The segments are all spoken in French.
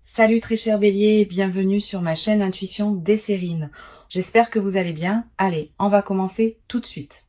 Salut très cher Bélier et bienvenue sur ma chaîne Intuition Desserine. J'espère que vous allez bien. Allez, on va commencer tout de suite.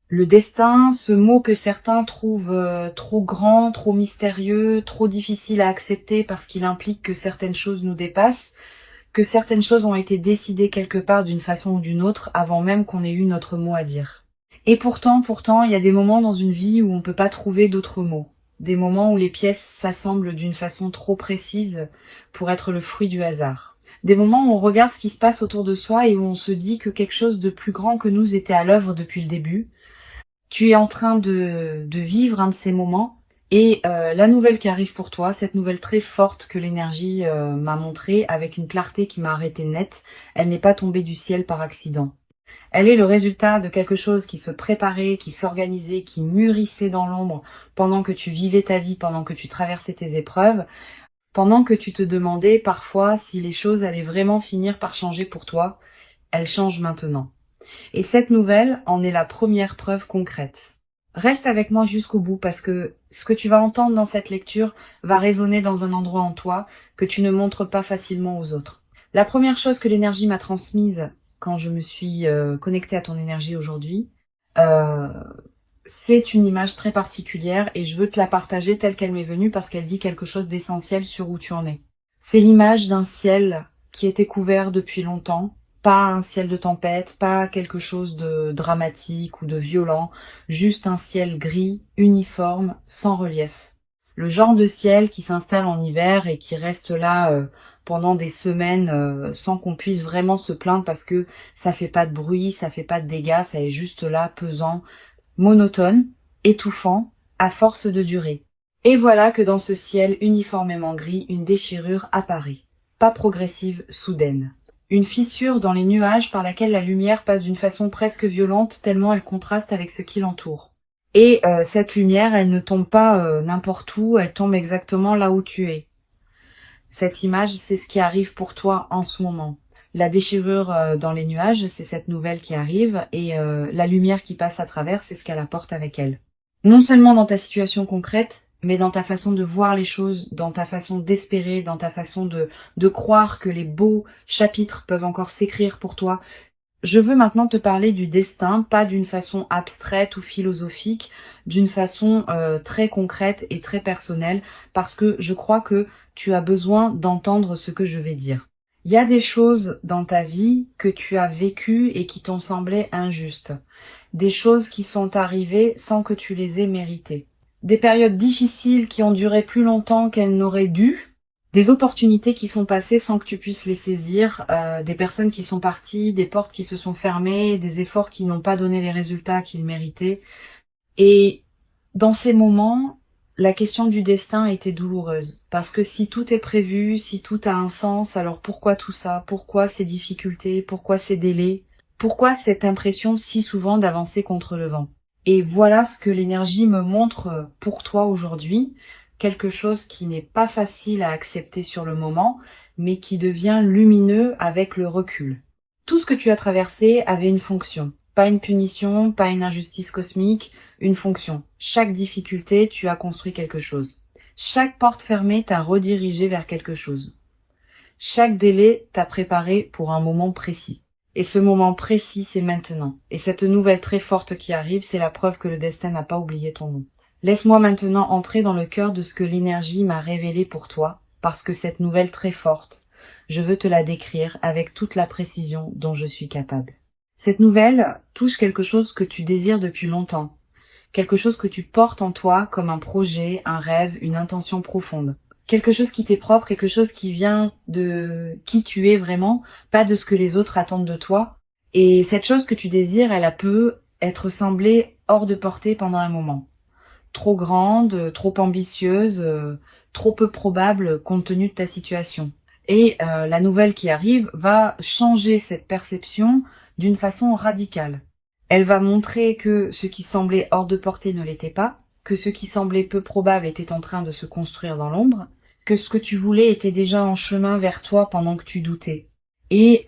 Le destin, ce mot que certains trouvent trop grand, trop mystérieux, trop difficile à accepter parce qu'il implique que certaines choses nous dépassent, que certaines choses ont été décidées quelque part d'une façon ou d'une autre avant même qu'on ait eu notre mot à dire. Et pourtant, il y a des moments dans une vie où on peut pas trouver d'autres mots. Des moments où les pièces s'assemblent d'une façon trop précise pour être le fruit du hasard. Des moments où on regarde ce qui se passe autour de soi et où on se dit que quelque chose de plus grand que nous était à l'œuvre depuis le début. Tu es en train de vivre un de ces moments et la nouvelle qui arrive pour toi, cette nouvelle très forte que l'énergie m'a montrée avec une clarté qui m'a arrêté net, elle n'est pas tombée du ciel par accident. Elle est le résultat de quelque chose qui se préparait, qui s'organisait, qui mûrissait dans l'ombre pendant que tu vivais ta vie, pendant que tu traversais tes épreuves, pendant que tu te demandais parfois si les choses allaient vraiment finir par changer pour toi. Elles changent maintenant. Et cette nouvelle en est la première preuve concrète. Reste avec moi jusqu'au bout parce que ce que tu vas entendre dans cette lecture va résonner dans un endroit en toi que tu ne montres pas facilement aux autres. La première chose que l'énergie m'a transmise quand je me suis connectée à ton énergie aujourd'hui, euh, c'est une image très particulière et je veux te la partager telle qu'elle m'est venue parce qu'elle dit quelque chose d'essentiel sur où tu en es. C'est l'image d'un ciel qui était couvert depuis longtemps, pas un ciel de tempête, pas quelque chose de dramatique ou de violent, juste un ciel gris, uniforme, sans relief. Le genre de ciel qui s'installe en hiver et qui reste là pendant des semaines sans qu'on puisse vraiment se plaindre parce que ça fait pas de bruit, ça fait pas de dégâts, ça est juste là pesant, monotone, étouffant, à force de durer. Et voilà que dans ce ciel uniformément gris, une déchirure apparaît, pas progressive, soudaine. Une fissure dans les nuages par laquelle la lumière passe d'une façon presque violente tellement elle contraste avec ce qui l'entoure. Et cette lumière, elle ne tombe pas n'importe où, elle tombe exactement là où tu es. Cette image, c'est ce qui arrive pour toi en ce moment. La déchirure dans les nuages, c'est cette nouvelle qui arrive, et la lumière qui passe à travers, c'est ce qu'elle apporte avec elle. Non seulement dans ta situation concrète, mais dans ta façon de voir les choses, dans ta façon d'espérer, dans ta façon de croire que les beaux chapitres peuvent encore s'écrire pour toi. Je veux maintenant te parler du destin, pas d'une façon abstraite ou philosophique, d'une façon très concrète et très personnelle, parce que je crois que tu as besoin d'entendre ce que je vais dire. Il y a des choses dans ta vie que tu as vécues et qui t'ont semblé injustes. Des choses qui sont arrivées sans que tu les aies méritées. Des périodes difficiles qui ont duré plus longtemps qu'elles n'auraient dû. Des opportunités qui sont passées sans que tu puisses les saisir, des personnes qui sont parties, des portes qui se sont fermées, des efforts qui n'ont pas donné les résultats qu'ils méritaient. Et dans ces moments, la question du destin était douloureuse. Parce que si tout est prévu, si tout a un sens, alors pourquoi tout ça? Pourquoi ces difficultés? Pourquoi ces délais? Pourquoi cette impression si souvent d'avancer contre le vent? Et voilà ce que l'énergie me montre pour toi aujourd'hui. Quelque chose qui n'est pas facile à accepter sur le moment, mais qui devient lumineux avec le recul. Tout ce que tu as traversé avait une fonction. Pas une punition, pas une injustice cosmique, une fonction. Chaque difficulté, tu as construit quelque chose. Chaque porte fermée t'a redirigé vers quelque chose. Chaque délai t'a préparé pour un moment précis. Et ce moment précis, c'est maintenant. Et cette nouvelle très forte qui arrive, c'est la preuve que le destin n'a pas oublié ton nom. Laisse-moi maintenant entrer dans le cœur de ce que l'énergie m'a révélé pour toi, parce que cette nouvelle très forte, je veux te la décrire avec toute la précision dont je suis capable. Cette nouvelle touche quelque chose que tu désires depuis longtemps, quelque chose que tu portes en toi comme un projet, un rêve, une intention profonde. Quelque chose qui t'est propre, quelque chose qui vient de qui tu es vraiment, pas de ce que les autres attendent de toi. Et cette chose que tu désires, elle a peut être semblée hors de portée pendant un moment. Trop grande, trop ambitieuse, trop peu probable compte tenu de ta situation. Et la nouvelle qui arrive va changer cette perception d'une façon radicale. Elle va montrer que ce qui semblait hors de portée ne l'était pas, que ce qui semblait peu probable était en train de se construire dans l'ombre, que ce que tu voulais était déjà en chemin vers toi pendant que tu doutais. Et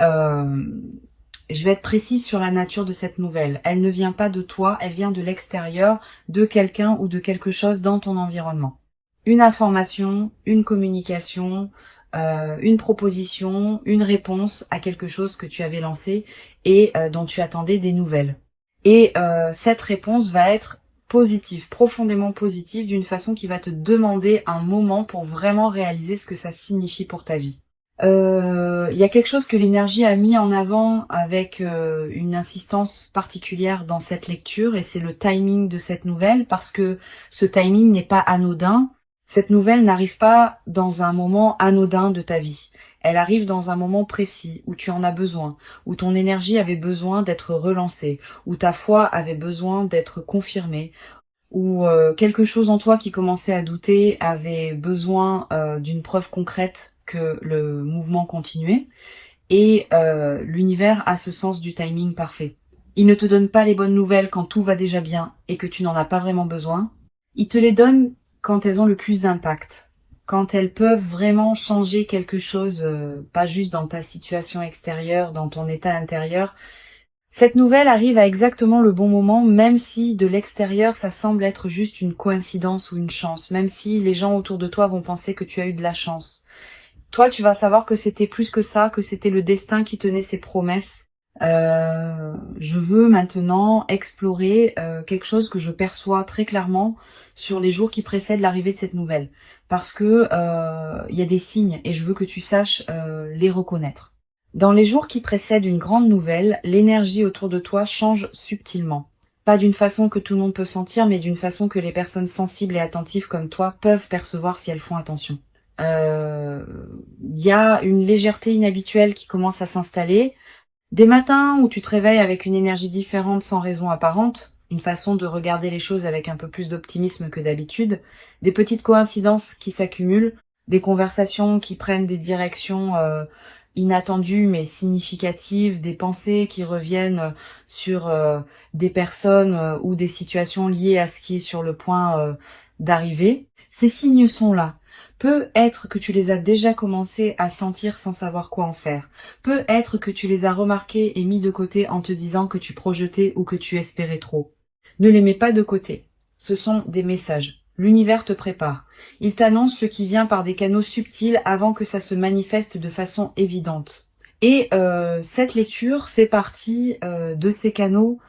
je vais être précise sur la nature de cette nouvelle. Elle ne vient pas de toi, elle vient de l'extérieur, de quelqu'un ou de quelque chose dans ton environnement. Une information, une communication, une proposition, une réponse à quelque chose que tu avais lancé et dont tu attendais des nouvelles. Et cette réponse va être positive, profondément positive, d'une façon qui va te demander un moment pour vraiment réaliser ce que ça signifie pour ta vie. Il y a quelque chose que l'énergie a mis en avant avec une insistance particulière dans cette lecture, et c'est le timing de cette nouvelle, parce que ce timing n'est pas anodin. Cette nouvelle n'arrive pas dans un moment anodin de ta vie. Elle arrive dans un moment précis où tu en as besoin, où ton énergie avait besoin d'être relancée, où ta foi avait besoin d'être confirmée, où quelque chose en toi qui commençait à douter avait besoin d'une preuve concrète que le mouvement continuait. Et l'univers a ce sens du timing parfait. Il ne te donne pas les bonnes nouvelles quand tout va déjà bien et que tu n'en as pas vraiment besoin. Il te les donne quand elles ont le plus d'impact, quand elles peuvent vraiment changer quelque chose, pas juste dans ta situation extérieure, dans ton état intérieur. Cette nouvelle arrive à exactement le bon moment, même si de l'extérieur ça semble être juste une coïncidence ou une chance, même si les gens autour de toi vont penser que tu as eu de la chance. Toi, tu vas savoir que c'était plus que ça, que c'était le destin qui tenait ses promesses. Je veux maintenant explorer quelque chose que je perçois très clairement sur les jours qui précèdent l'arrivée de cette nouvelle, parce que y a des signes et je veux que tu saches les reconnaître. Dans les jours qui précèdent une grande nouvelle, l'énergie autour de toi change subtilement. Pas d'une façon que tout le monde peut sentir, mais d'une façon que les personnes sensibles et attentives comme toi peuvent percevoir si elles font attention. Y a une légèreté inhabituelle qui commence à s'installer. Des matins où tu te réveilles avec une énergie différente sans raison apparente, une façon de regarder les choses avec un peu plus d'optimisme que d'habitude, des petites coïncidences qui s'accumulent, des conversations qui prennent des directions inattendues mais significatives, des pensées qui reviennent sur des personnes ou des situations liées à ce qui est sur le point d'arriver. Ces signes sont là. Peut être que tu les as déjà commencé à sentir sans savoir quoi en faire. Peut être que tu les as remarqués et mis de côté en te disant que tu projetais ou que tu espérais trop. Ne les mets pas de côté. Ce sont des messages. L'univers te prépare. Il t'annonce ce qui vient par des canaux subtils avant que ça se manifeste de façon évidente. Et cette lecture fait partie de ces canaux.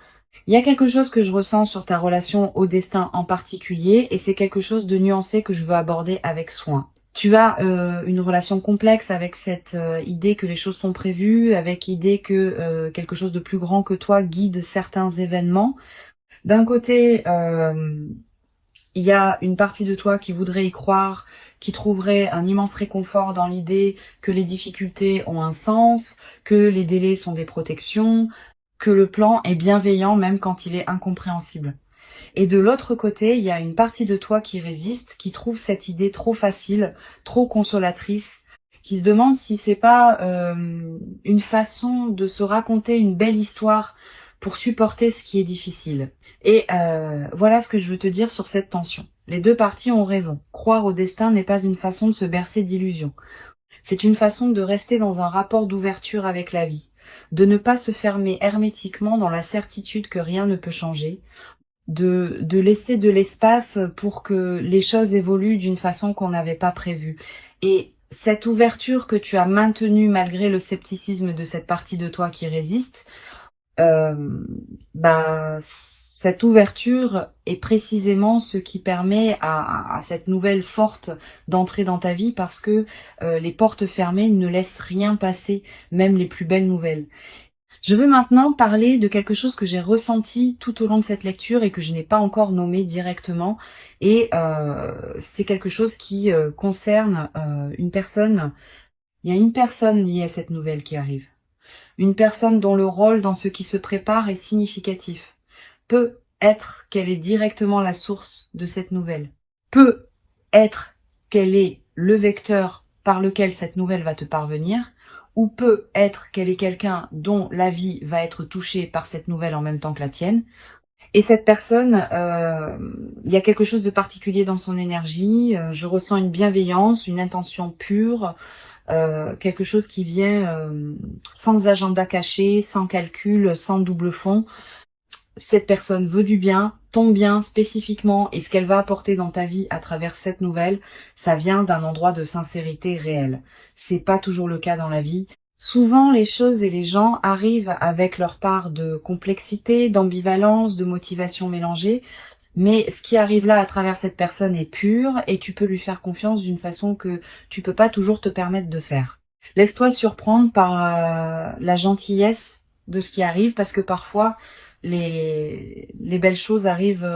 Il y a quelque chose que je ressens sur ta relation au destin en particulier, et c'est quelque chose de nuancé que je veux aborder avec soin. Tu as une relation complexe avec cette idée que les choses sont prévues, avec l'idée que quelque chose de plus grand que toi guide certains événements. D'un côté, il y a une partie de toi qui voudrait y croire, qui trouverait un immense réconfort dans l'idée que les difficultés ont un sens, que les délais sont des protections, que le plan est bienveillant même quand il est incompréhensible. Et de l'autre côté, il y a une partie de toi qui résiste, qui trouve cette idée trop facile, trop consolatrice, qui se demande si c'est pas une façon de se raconter une belle histoire pour supporter ce qui est difficile. Et voilà ce que je veux te dire sur cette tension. Les deux parties ont raison. Croire au destin n'est pas une façon de se bercer d'illusions. C'est une façon de rester dans un rapport d'ouverture avec la vie, de ne pas se fermer hermétiquement dans la certitude que rien ne peut changer, de laisser de l'espace pour que les choses évoluent d'une façon qu'on n'avait pas prévue. Et cette ouverture que tu as maintenue malgré le scepticisme de cette partie de toi qui résiste, cette ouverture est précisément ce qui permet à cette nouvelle forte d'entrer dans ta vie, parce que les portes fermées ne laissent rien passer, même les plus belles nouvelles. Je veux maintenant parler de quelque chose que j'ai ressenti tout au long de cette lecture et que je n'ai pas encore nommé directement. Et c'est quelque chose qui concerne une personne. Il y a une personne liée à cette nouvelle qui arrive. Une personne dont le rôle dans ce qui se prépare est significatif. Peut être qu'elle est directement la source de cette nouvelle. Peut être qu'elle est le vecteur par lequel cette nouvelle va te parvenir. Ou peut être qu'elle est quelqu'un dont la vie va être touchée par cette nouvelle en même temps que la tienne. Et cette personne, il y a quelque chose de particulier dans son énergie. Je ressens une bienveillance, une intention pure, quelque chose qui vient sans agenda caché, sans calcul, sans double fond. cette personne veut du bien, ton bien spécifiquement, et ce qu'elle va apporter dans ta vie à travers cette nouvelle, ça vient d'un endroit de sincérité réelle. C'est pas toujours le cas dans la vie. Souvent, les choses et les gens arrivent avec leur part de complexité, d'ambivalence, de motivation mélangée, mais ce qui arrive là à travers cette personne est pur et tu peux lui faire confiance d'une façon que tu peux pas toujours te permettre de faire. Laisse-toi surprendre par la gentillesse de ce qui arrive parce que parfois les belles choses arrivent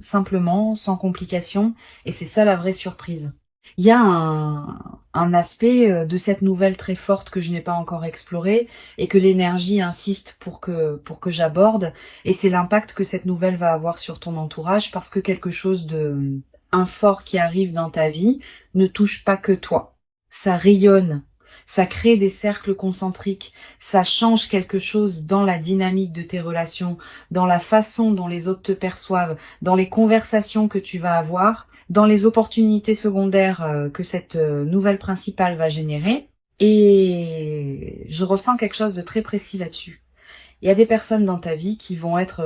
simplement, sans complication, et c'est ça la vraie surprise. Il y a un aspect de cette nouvelle très forte que je n'ai pas encore exploré et que l'énergie insiste pour que j'aborde, et c'est l'impact que cette nouvelle va avoir sur ton entourage, parce que quelque chose de un fort qui arrive dans ta vie ne touche pas que toi. Ça rayonne. Ça crée des cercles concentriques, ça change quelque chose dans la dynamique de tes relations, dans la façon dont les autres te perçoivent, dans les conversations que tu vas avoir, dans les opportunités secondaires que cette nouvelle principale va générer. Et je ressens quelque chose de très précis là-dessus. Il y a des personnes dans ta vie qui vont être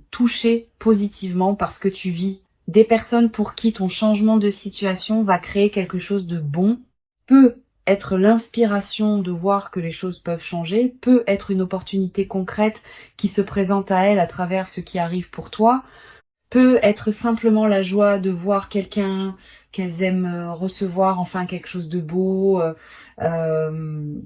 touchées positivement par ce que tu vis. Des personnes pour qui ton changement de situation va créer quelque chose de bon, peut être l'inspiration de voir que les choses peuvent changer, peut être une opportunité concrète qui se présente à elle à travers ce qui arrive pour toi, peut être simplement la joie de voir quelqu'un qu'elles aiment recevoir, enfin quelque chose de beau. Il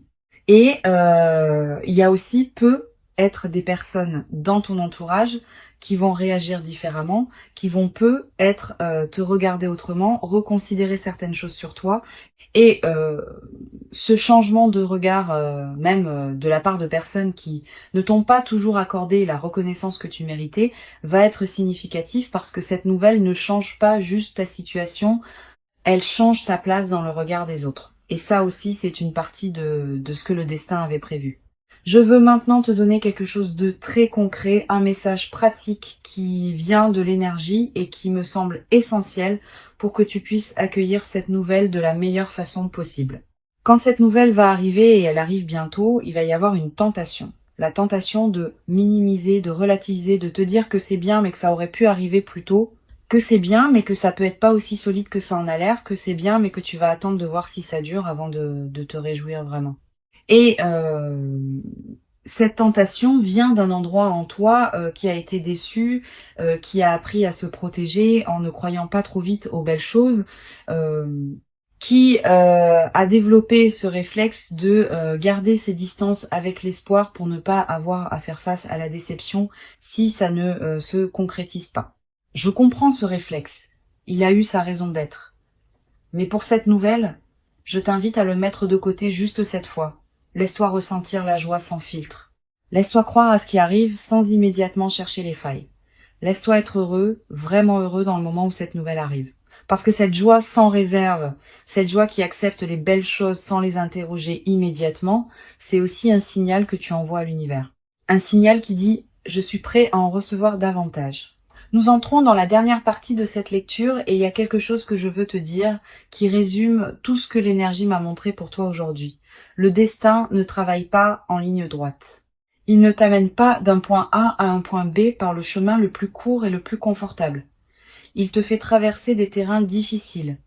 y a aussi peut être des personnes dans ton entourage qui vont réagir différemment, qui vont peut être te regarder autrement, reconsidérer certaines choses sur toi. Et ce changement de regard, même de la part de personnes qui ne t'ont pas toujours accordé la reconnaissance que tu méritais, va être significatif parce que cette nouvelle ne change pas juste ta situation, elle change ta place dans le regard des autres. Et ça aussi, c'est une partie de ce que le destin avait prévu. Je veux maintenant te donner quelque chose de très concret, un message pratique qui vient de l'énergie et qui me semble essentiel pour que tu puisses accueillir cette nouvelle de la meilleure façon possible. Quand cette nouvelle va arriver, et elle arrive bientôt, il va y avoir une tentation. La tentation de minimiser, de relativiser, de te dire que c'est bien mais que ça aurait pu arriver plus tôt, que c'est bien mais que ça peut être pas aussi solide que ça en a l'air, que c'est bien mais que tu vas attendre de voir si ça dure avant de te réjouir vraiment. Et cette tentation vient d'un endroit en toi qui a été déçu, qui a appris à se protéger en ne croyant pas trop vite aux belles choses, qui a développé ce réflexe de garder ses distances avec l'espoir pour ne pas avoir à faire face à la déception si ça ne se concrétise pas. Je comprends ce réflexe, il a eu sa raison d'être. Mais pour cette nouvelle, je t'invite à le mettre de côté juste cette fois. Laisse-toi ressentir la joie sans filtre. Laisse-toi croire à ce qui arrive sans immédiatement chercher les failles. Laisse-toi être heureux, vraiment heureux dans le moment où cette nouvelle arrive. Parce que cette joie sans réserve, cette joie qui accepte les belles choses sans les interroger immédiatement, c'est aussi un signal que tu envoies à l'univers. Un signal qui dit « je suis prêt à en recevoir davantage ». Nous entrons dans la dernière partie de cette lecture et il y a quelque chose que je veux te dire qui résume tout ce que l'énergie m'a montré pour toi aujourd'hui. Le destin ne travaille pas en ligne droite. Il ne t'amène pas d'un point A à un point B par le chemin le plus court et le plus confortable. Il te fait traverser des terrains difficiles.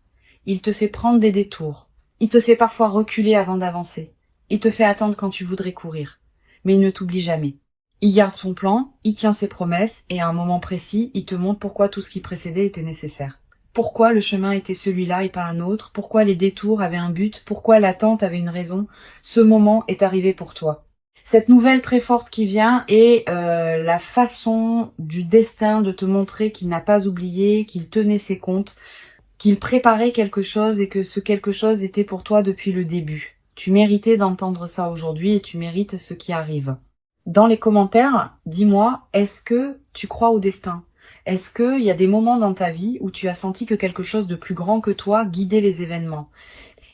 Il te fait prendre des détours. Il te fait parfois reculer avant d'avancer. Il te fait attendre quand tu voudrais courir. Mais il ne t'oublie jamais. Il garde son plan, il tient ses promesses, et à un moment précis, il te montre pourquoi tout ce qui précédait était nécessaire. Pourquoi le chemin était celui-là et pas un autre, pourquoi les détours avaient un but, pourquoi l'attente avait une raison. Ce moment est arrivé pour toi. Cette nouvelle très forte qui vient est la façon du destin de te montrer qu'il n'a pas oublié, qu'il tenait ses comptes, qu'il préparait quelque chose et que ce quelque chose était pour toi depuis le début. Tu méritais d'entendre ça aujourd'hui et tu mérites ce qui arrive. Dans les commentaires, dis-moi, est-ce que tu crois au destin ? Est-ce qu'il y a des moments dans ta vie où tu as senti que quelque chose de plus grand que toi guidait les événements ?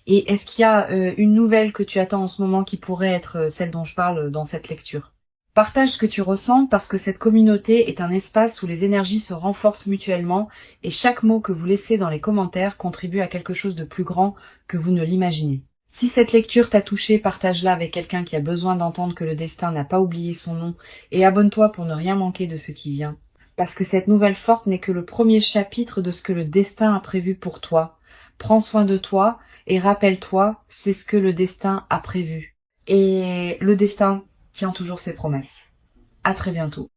Et est-ce qu'il y a une nouvelle que tu attends en ce moment qui pourrait être celle dont je parle dans cette lecture ? Partage ce que tu ressens parce que cette communauté est un espace où les énergies se renforcent mutuellement et chaque mot que vous laissez dans les commentaires contribue à quelque chose de plus grand que vous ne l'imaginez. Si cette lecture t'a touché, partage-la avec quelqu'un qui a besoin d'entendre que le destin n'a pas oublié son nom et abonne-toi pour ne rien manquer de ce qui vient. Parce que cette nouvelle forte n'est que le premier chapitre de ce que le destin a prévu pour toi. Prends soin de toi et rappelle-toi, c'est ce que le destin a prévu. Et le destin tient toujours ses promesses. À très bientôt.